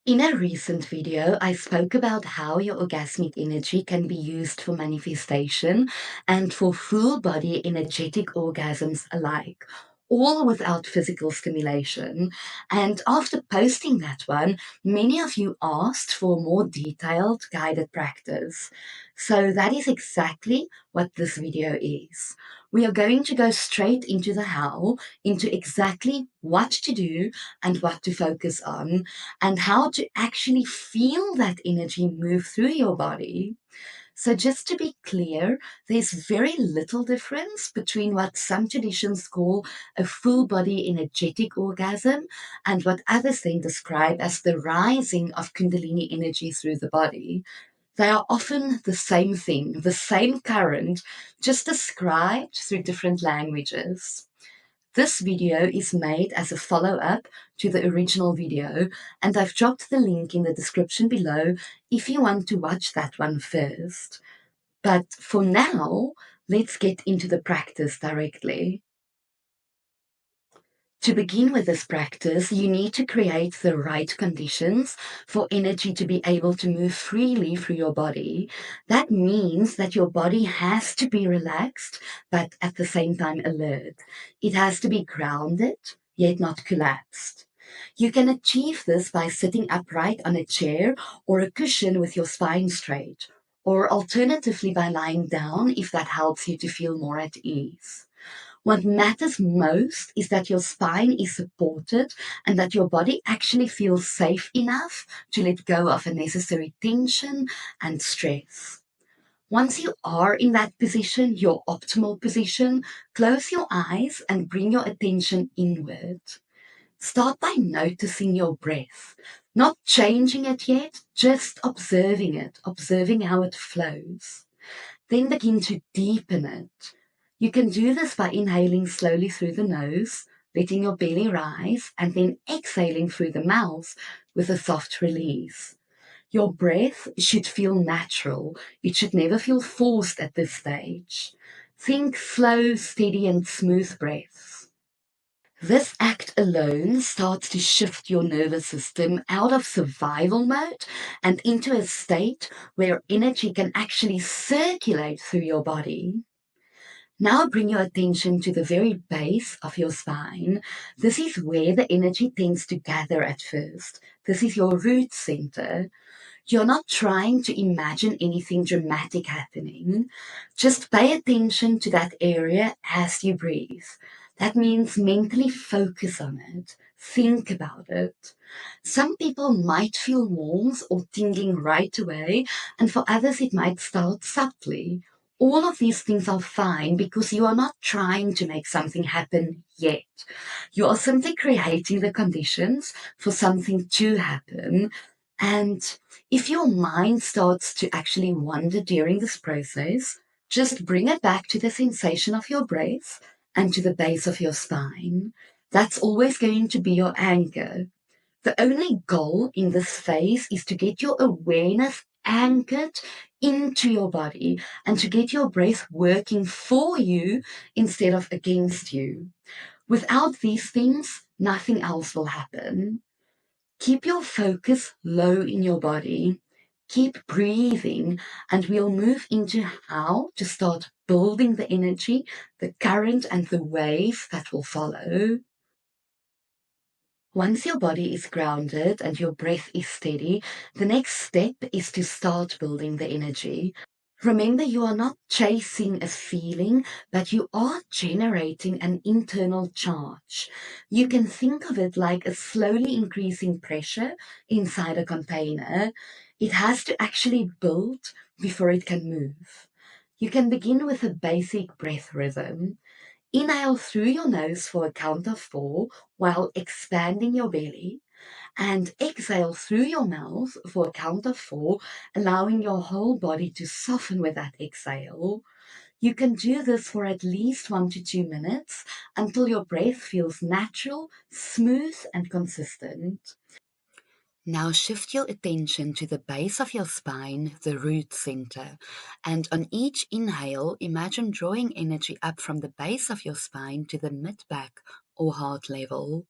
In a recent video, I spoke about how your orgasmic energy can be used for manifestation and for full body energetic orgasms alike, all without physical stimulation. And after posting that one, many of you asked for a more detailed guided practice. So that is exactly what this video is. We are going to go straight into the how, into exactly what to do and what to focus on and how to actually feel that energy move through your body. So, just to be clear, there's very little difference between what some traditions call a full body energetic orgasm and what others then describe as the rising of kundalini energy through the body. They are often the same thing, the same current, just described through different languages. This video is made as a follow-up to the original video, and I've dropped the link in the description below if you want to watch that one first. But for now, let's get into the practice directly. To begin with this practice, you need to create the right conditions for energy to be able to move freely through your body. That means that your body has to be relaxed, but at the same time alert. It has to be grounded, yet not collapsed. You can achieve this by sitting upright on a chair or a cushion with your spine straight, or alternatively by lying down if that helps you to feel more at ease. What matters most is that your spine is supported and that your body actually feels safe enough to let go of unnecessary tension and stress. Once you are in that position, your optimal position, close your eyes and bring your attention inward. Start by noticing your breath, not changing it yet, just observing it, observing how it flows. Then begin to deepen it. You can do this by inhaling slowly through the nose, letting your belly rise, and then exhaling through the mouth with a soft release. Your breath should feel natural. It should never feel forced at this stage. Think slow, steady, and smooth breaths. This act alone starts to shift your nervous system out of survival mode and into a state where energy can actually circulate through your body. Now bring your attention to the very base of your spine. This is where the energy tends to gather at first. This is your root center. You're not trying to imagine anything dramatic happening. Just pay attention to that area as you breathe. That means mentally focus on it. Think about it. Some people might feel warmth or tingling right away, and for others it might start subtly. All of these things are fine because you are not trying to make something happen yet. You are simply creating the conditions for something to happen. And if your mind starts to actually wander during this process, just bring it back to the sensation of your breath and to the base of your spine. That's always going to be your anchor. The only goal in this phase is to get your awareness anchored into your body and to get your breath working for you instead of against you. Without these things, nothing else will happen. Keep your focus low in your body. Keep breathing, and we'll move into how to start building the energy, the current, and the wave that will follow. Once your body is grounded and your breath is steady, the next step is to start building the energy. Remember, you are not chasing a feeling, but you are generating an internal charge. You can think of it like a slowly increasing pressure inside a container. It has to actually build before it can move. You can begin with a basic breath rhythm. Inhale through your nose for a count of 4 while expanding your belly, and exhale through your mouth for a count of 4, allowing your whole body to soften with that exhale. You can do this for at least 1 to 2 minutes until your breath feels natural, smooth, and consistent. Now shift your attention to the base of your spine, the root center. And on each inhale, imagine drawing energy up from the base of your spine to the mid-back or heart level.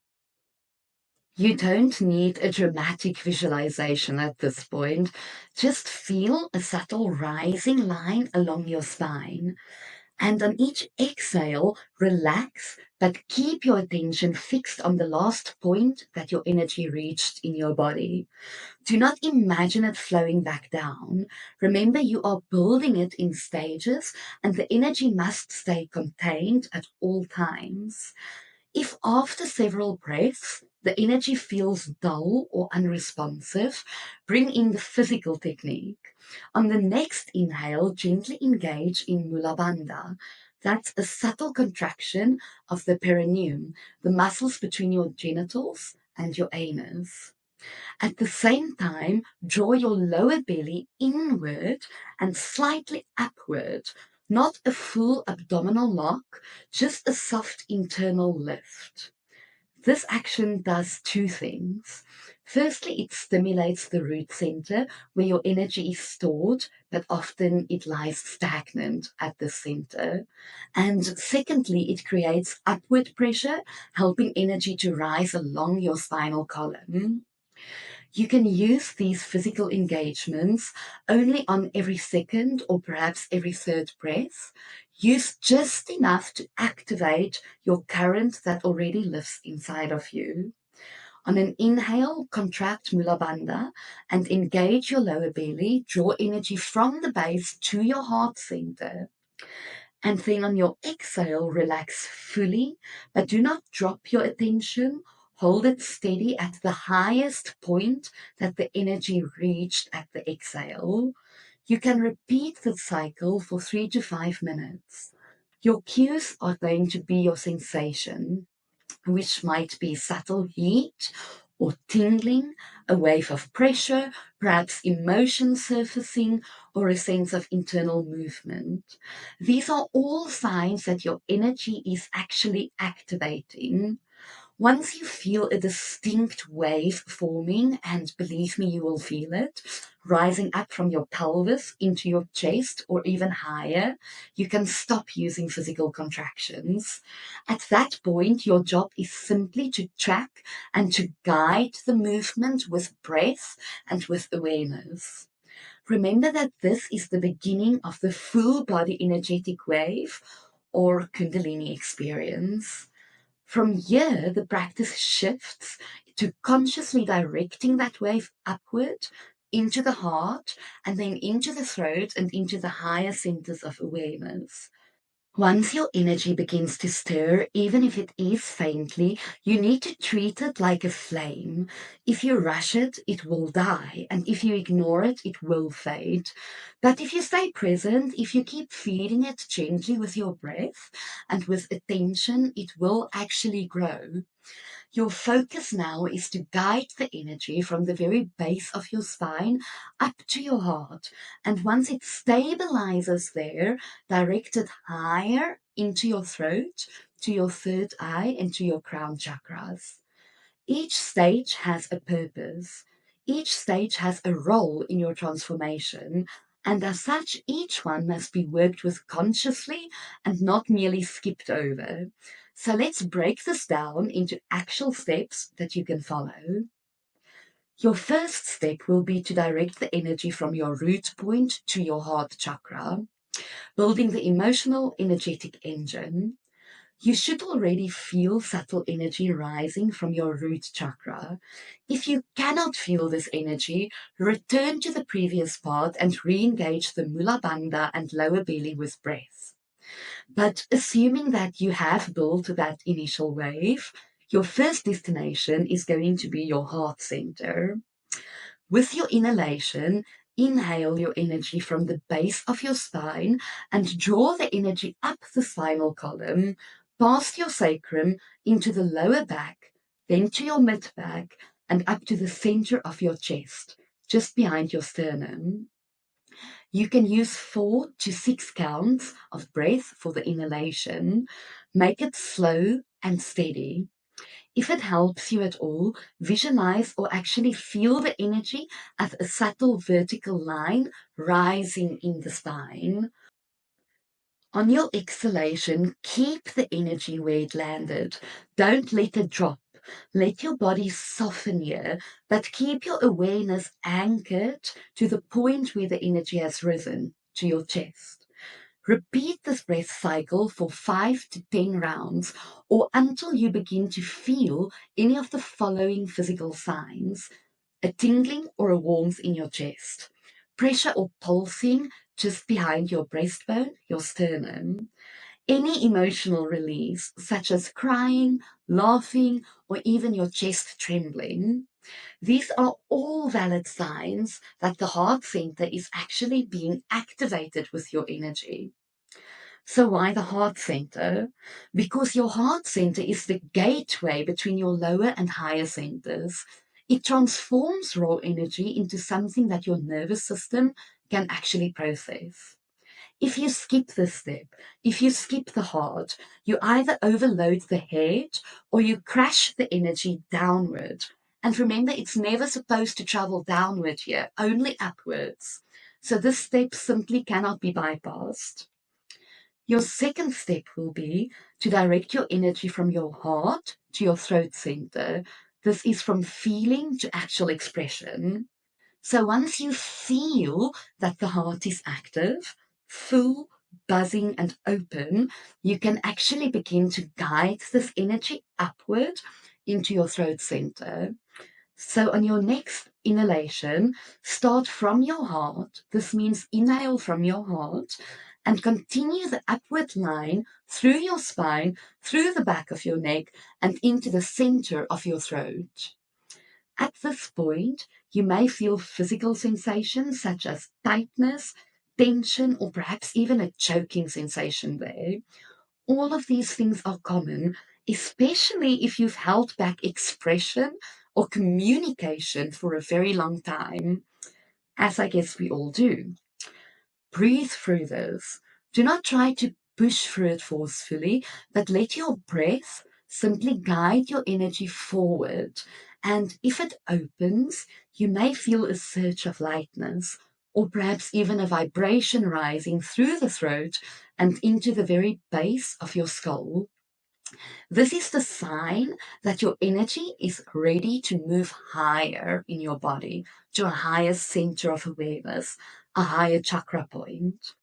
You don't need a dramatic visualization at this point. Just feel a subtle rising line along your spine. And on each exhale, relax, but keep your attention fixed on the last point that your energy reached in your body. Do not imagine it flowing back down. Remember, you are building it in stages, and the energy must stay contained at all times. If after several breaths the energy feels dull or unresponsive, bring in the physical technique. On the next inhale, gently engage in Mula Bandha. That's a subtle contraction of the perineum, the muscles between your genitals and your anus. At the same time, draw your lower belly inward and slightly upward. Not a full abdominal lock, just a soft internal lift. This action does two things. Firstly, it stimulates the root center where your energy is stored, but often it lies stagnant at the center. And secondly, it creates upward pressure, helping energy to rise along your spinal column. You can use these physical engagements only on every second or perhaps every third breath. Use just enough to activate your current that already lives inside of you. On an inhale, contract Mula Bandha and engage your lower belly. Draw energy from the base to your heart center. And then on your exhale, relax fully, but do not drop your attention. Hold it steady at the highest point that the energy reached at the exhale. You can repeat the cycle for 3 to 5 minutes. Your cues are going to be your sensation, which might be subtle heat or tingling, a wave of pressure, perhaps emotion surfacing, or a sense of internal movement. These are all signs that your energy is actually activating. Once you feel a distinct wave forming, and believe me, you will feel it, rising up from your pelvis into your chest or even higher, you can stop using physical contractions. At that point, your job is simply to track and to guide the movement with breath and with awareness. Remember that this is the beginning of the full body energetic wave or kundalini experience. From here, the practice shifts to consciously directing that wave upward into the heart and then into the throat and into the higher centers of awareness. Once your energy begins to stir, even if it is faintly, you need to treat it like a flame. If you rush it, it will die, and if you ignore it, it will fade. But if you stay present, if you keep feeding it gently with your breath and with attention, it will actually grow. Your focus now is to guide the energy from the very base of your spine up to your heart. And once it stabilizes there, direct it higher into your throat, to your third eye, and to your crown chakras. Each stage has a purpose. Each stage has a role in your transformation. And as such, each one must be worked with consciously and not merely skipped over. So let's break this down into actual steps that you can follow. Your first step will be to direct the energy from your root point to your heart chakra, building the emotional energetic engine. You should already feel subtle energy rising from your root chakra. If you cannot feel this energy, return to the previous part and re-engage the Mula Bandha and lower belly with breath. But assuming that you have built that initial wave, your first destination is going to be your heart center. With your inhalation, inhale your energy from the base of your spine and draw the energy up the spinal column, past your sacrum into the lower back, then to your mid back, and up to the center of your chest, just behind your sternum. You can use 4 to 6 counts of breath for the inhalation. Make it slow and steady. If it helps you at all, visualize or actually feel the energy as a subtle vertical line rising in the spine. On your exhalation, keep the energy where it landed. Don't let it drop. Let your body soften here, but keep your awareness anchored to the point where the energy has risen to your chest. Repeat this breath cycle for 5 to 10 rounds or until you begin to feel any of the following physical signs: a tingling or a warmth in your chest, pressure or pulsing just behind your breastbone, your sternum, any emotional release such as crying, laughing, or even your chest trembling. These are all valid signs that the heart center is actually being activated with your energy. So why the heart center? Because your heart center is the gateway between your lower and higher centers. It transforms raw energy into something that your nervous system can actually process. If you skip this step, if you skip the heart, you either overload the head or you crash the energy downward. And remember, it's never supposed to travel downward here, only upwards. So this step simply cannot be bypassed. Your second step will be to direct your energy from your heart to your throat center. This is from feeling to actual expression. So once you feel that the heart is active, full, buzzing, and open, you can actually begin to guide this energy upward into your throat center. So on your next inhalation, start from your heart. This means inhale from your heart and continue the upward line through your spine, through the back of your neck, and into the center of your throat. At this point, you may feel physical sensations such as tightness, tension, or perhaps even a choking sensation there. All of these things are common, especially if you've held back expression or communication for a very long time, as I guess we all do. Breathe through this. Do not try to push through it forcefully, but let your breath simply guide your energy forward. And if it opens, you may feel a surge of lightness, or perhaps even a vibration rising through the throat and into the very base of your skull. This is the sign that your energy is ready to move higher in your body to a higher center of awareness, a higher chakra point.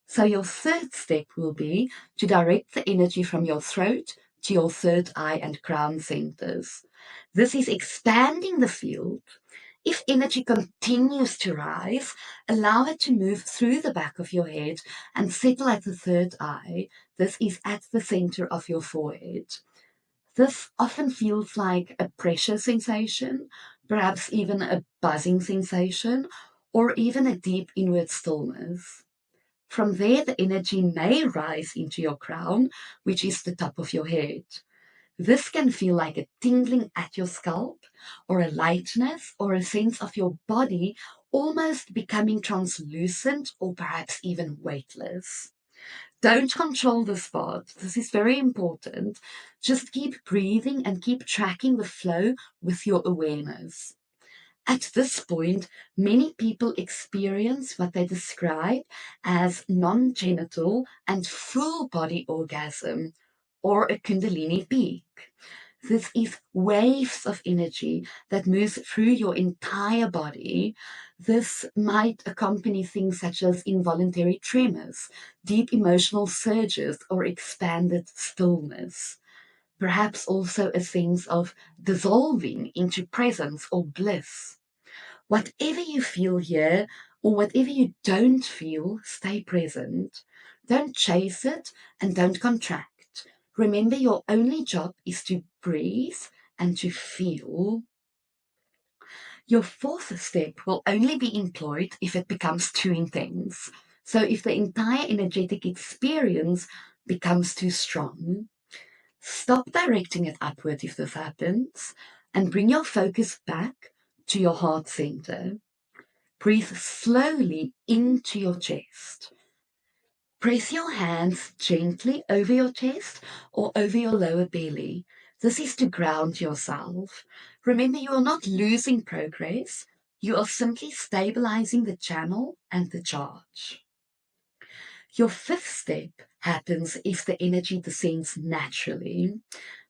So your third step will be to direct the energy from your throat to your third eye and crown centers. This is expanding the field. If energy continues to rise, allow it to move through the back of your head and settle at the third eye. This is at the center of your forehead. This often feels like a pressure sensation, perhaps even a buzzing sensation, or even a deep inward stillness. From there, the energy may rise into your crown, which is the top of your head. This can feel like a tingling at your scalp, or a lightness, or a sense of your body almost becoming translucent, or perhaps even weightless. Don't control this part. This is very important. Just keep breathing and keep tracking the flow with your awareness. At this point, many people experience what they describe as non-genital and full body orgasm, or a kundalini peak. This is waves of energy that moves through your entire body. This might accompany things such as involuntary tremors, deep emotional surges, or expanded stillness. Perhaps also a sense of dissolving into presence or bliss. Whatever you feel here or whatever you don't feel, stay present. Don't chase it and don't contract. Remember, your only job is to breathe and to feel. Your fourth step will only be employed if it becomes too intense. So if the entire energetic experience becomes too strong, stop directing it upward if this happens and bring your focus back to your heart center. Breathe slowly into your chest. Press your hands gently over your chest or over your lower belly. This is to ground yourself. Remember, you are not losing progress. You are simply stabilizing the channel and the charge. Your fifth step happens if the energy descends naturally.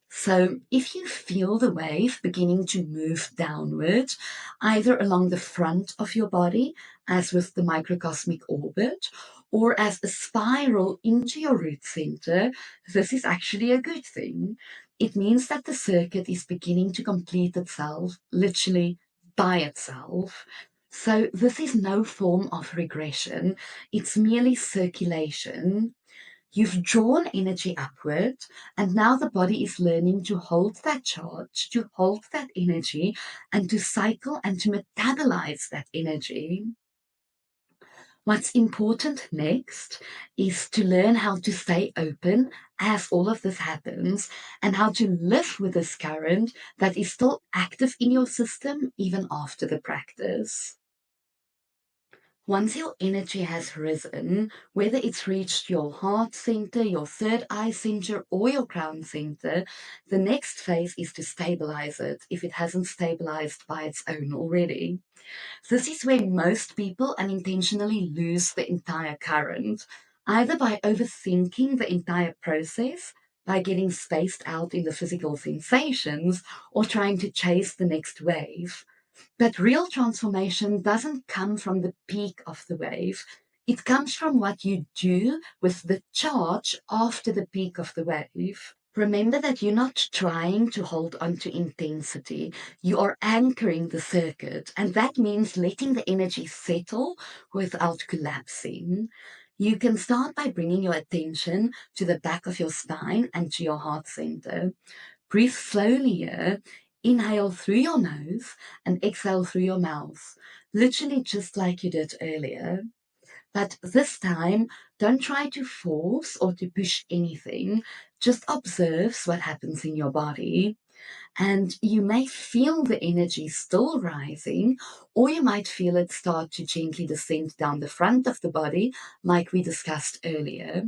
So if you feel the wave beginning to move downward, either along the front of your body, as with the microcosmic orbit, or as a spiral into your root center, this is actually a good thing. It means that the circuit is beginning to complete itself, literally by itself. So this is no form of regression. It's merely circulation. You've drawn energy upward, and now the body is learning to hold that charge, to hold that energy, and to cycle and to metabolize that energy. What's important next is to learn how to stay open as all of this happens and how to live with this current that is still active in your system even after the practice. Once your energy has risen, whether it's reached your heart center, your third eye center, or your crown center, the next phase is to stabilize it if it hasn't stabilized by its own already. This is where most people unintentionally lose the entire current, either by overthinking the entire process, by getting spaced out in the physical sensations, or trying to chase the next wave. But real transformation doesn't come from the peak of the wave. It comes from what you do with the charge after the peak of the wave. Remember that you're not trying to hold on to intensity. You are anchoring the circuit, and that means letting the energy settle without collapsing. You can start by bringing your attention to the back of your spine and to your heart center. Breathe slowly here. Inhale through your nose and exhale through your mouth, literally just like you did earlier. But this time, don't try to force or to push anything. Just observe what happens in your body. And you may feel the energy still rising, or you might feel it start to gently descend down the front of the body, like we discussed earlier.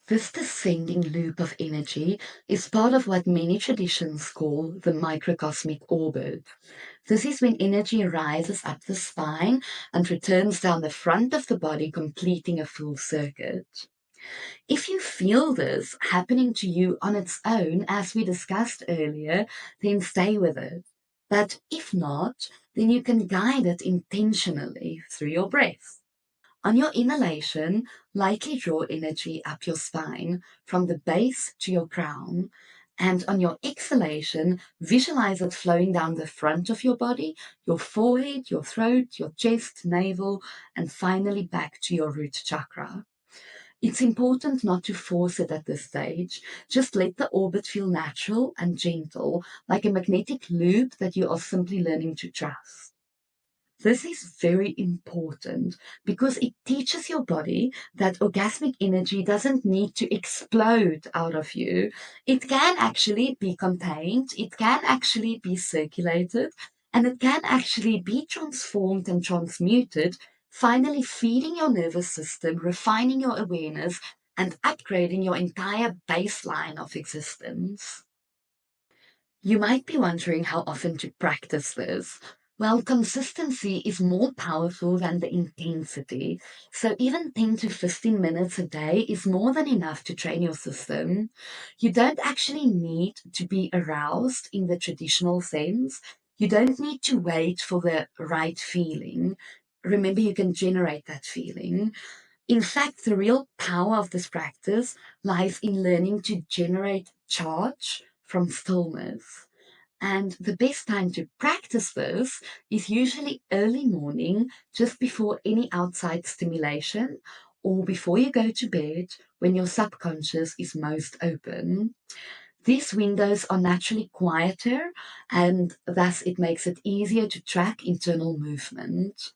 This descending loop of energy is part of what many traditions call the microcosmic orbit. This is when energy rises up the spine and returns down the front of the body, completing a full circuit. If you feel this happening to you on its own, as we discussed earlier, then stay with it. But if not, then you can guide it intentionally through your breath. On your inhalation, lightly draw energy up your spine from the base to your crown. And on your exhalation, visualize it flowing down the front of your body, your forehead, your throat, your chest, navel, and finally back to your root chakra. It's important not to force it at this stage. Just let the orbit feel natural and gentle, like a magnetic loop that you are simply learning to trust. This is very important because it teaches your body that orgasmic energy doesn't need to explode out of you. It can actually be contained, it can actually be circulated, and it can actually be transformed and transmuted, finally feeding your nervous system, refining your awareness, and upgrading your entire baseline of existence. You might be wondering how often to practice this. Well, consistency is more powerful than the intensity. So even 10 to 15 minutes a day is more than enough to train your system. You don't actually need to be aroused in the traditional sense. You don't need to wait for the right feeling. Remember, you can generate that feeling. In fact, the real power of this practice lies in learning to generate charge from stillness. And the best time to practice this is usually early morning, just before any outside stimulation, or before you go to bed when your subconscious is most open. These windows are naturally quieter, and thus it makes it easier to track internal movement.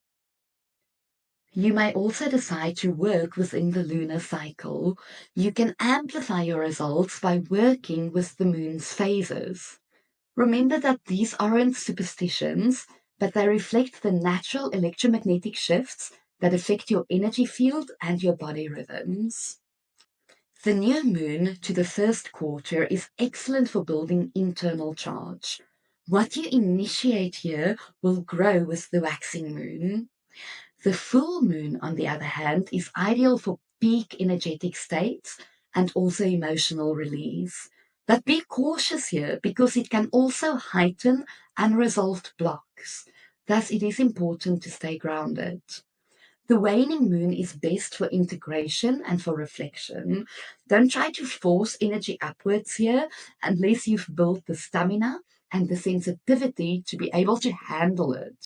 You may also decide to work within the lunar cycle. You can amplify your results by working with the moon's phases. Remember that these aren't superstitions, but they reflect the natural electromagnetic shifts that affect your energy field and your body rhythms. The new moon to the first quarter is excellent for building internal charge. What you initiate here will grow with the waxing moon. The full moon, on the other hand, is ideal for peak energetic states and also emotional release. But be cautious here because it can also heighten unresolved blocks. Thus, it is important to stay grounded. The waning moon is best for integration and for reflection. Don't try to force energy upwards here unless you've built the stamina and the sensitivity to be able to handle it.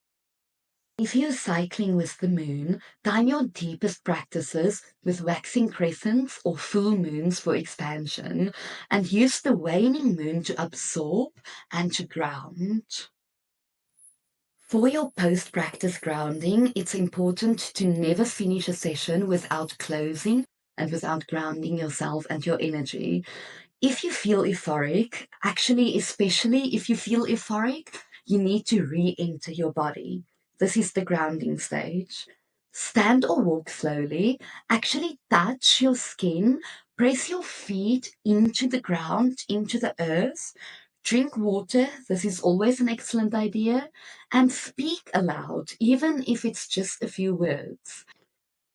If you're cycling with the moon, time your deepest practices with waxing crescents or full moons for expansion, and use the waning moon to absorb and to ground. For your post-practice grounding, it's important to never finish a session without closing and without grounding yourself and your energy. If you feel euphoric, actually, especially if you feel euphoric, you need to re-enter your body. This is the grounding stage. Stand or walk slowly. Actually touch your skin. Press your feet into the ground, into the earth. Drink water. This is always an excellent idea. And speak aloud, even if it's just a few words.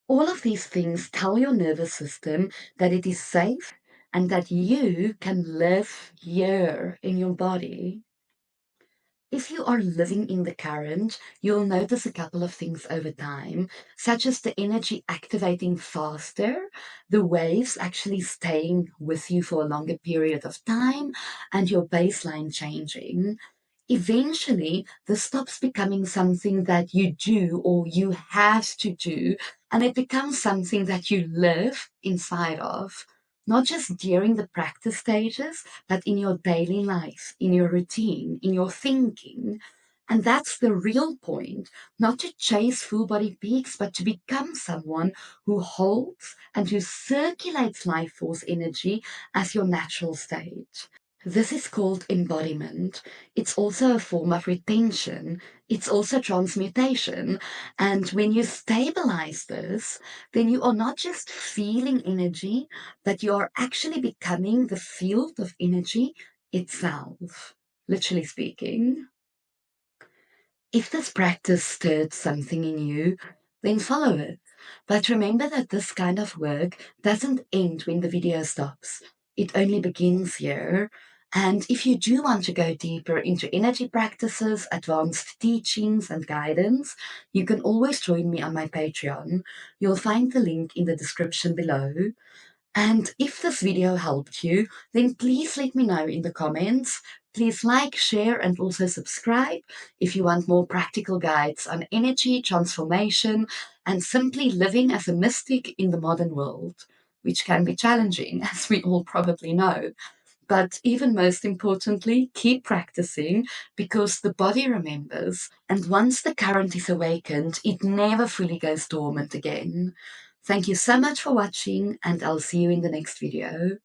All of these things tell your nervous system that it is safe and that you can live here in your body. If you are living in the current, you'll notice a couple of things over time, such as the energy activating faster, the waves actually staying with you for a longer period of time, and your baseline changing. Eventually, this stops becoming something that you do or you have to do, and it becomes something that you live inside of, not just during the practice stages, but in your daily life, in your routine, in your thinking. And that's the real point, not to chase full body peaks, but to become someone who holds and who circulates life force energy as your natural state. This is called embodiment. It's also a form of retention. It's also transmutation. And when you stabilize this, then you are not just feeling energy, but you are actually becoming the field of energy itself, literally speaking. If this practice stirred something in you, then follow it. But remember that this kind of work doesn't end when the video stops. It only begins here. And if you do want to go deeper into energy practices, advanced teachings, and guidance, you can always join me on my Patreon. You'll find the link in the description below. And if this video helped you, then please let me know in the comments. Please like, share, and also subscribe if you want more practical guides on energy, transformation, and simply living as a mystic in the modern world, which can be challenging, as we all probably know. But even most importantly, keep practicing because the body remembers. And once the current is awakened, it never fully goes dormant again. Thank you so much for watching, and I'll see you in the next video.